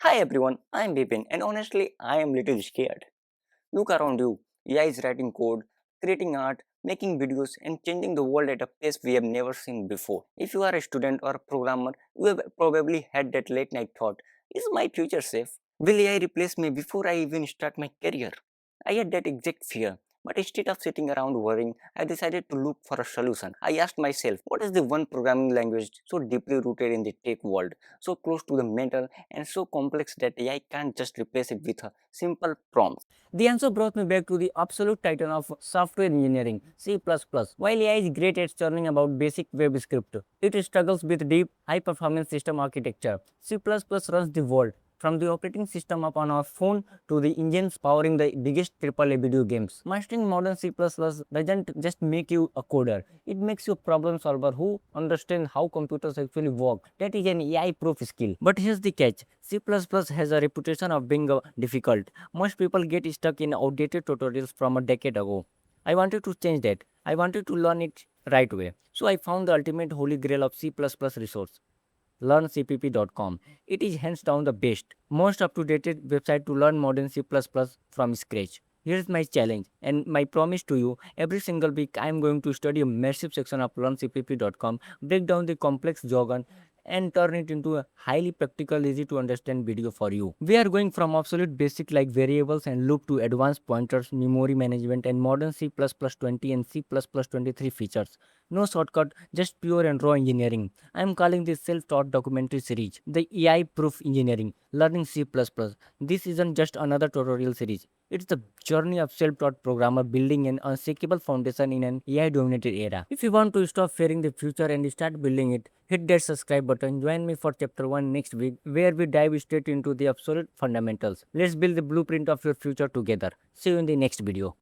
Hi everyone, I'm Bypnn and honestly I am little scared. Look around you. AI is writing code, creating art, making videos and changing the world at a pace we have never seen before. If you are a student or a programmer, you have probably had that late night thought, is my future safe? Will AI replace me before I even start my career? I had that exact fear. But instead of sitting around worrying, I decided to look for a solution. I asked myself, what is the one programming language so deeply rooted in the tech world, so close to the mental, and so complex that AI can't just replace it with a simple prompt? The answer brought me back to the absolute titan of software engineering, C++. While AI is great at learning about basic web script, it struggles with deep, high-performance system architecture. C++ runs the world, from the operating system upon our phone to the engines powering the biggest AAA video games. Mastering modern C++ doesn't just make you a coder, it makes you a problem solver who understands how computers actually work. That is an AI-proof skill. But here's the catch, C++ has a reputation of being difficult. Most people get stuck in outdated tutorials from a decade ago. I wanted to change that. I wanted to learn it right way. So I found the ultimate holy grail of C++ resource, LearnCPP.com. It is hands down the best, most up-to-date website to learn modern C++ from scratch. Here's my challenge and my promise to you. Every single week I am going to study a massive section of LearnCPP.com, break down the complex jargon and turn it into a highly practical, easy to understand video for you. We are going from absolute basic like variables and loop to advanced pointers, memory management and modern C++20 and C++23 features. No shortcut, just pure and raw engineering. I am calling this self-taught documentary series the AI-proof engineering, learning C++. This isn't just another tutorial series. It's the journey of self-taught programmer building an unshakable foundation in an AI-dominated era. If you want to stop fearing the future and start building it, hit that subscribe button. Join me for chapter 1 next week, where we dive straight into the absolute fundamentals. Let's build the blueprint of your future together. See you in the next video.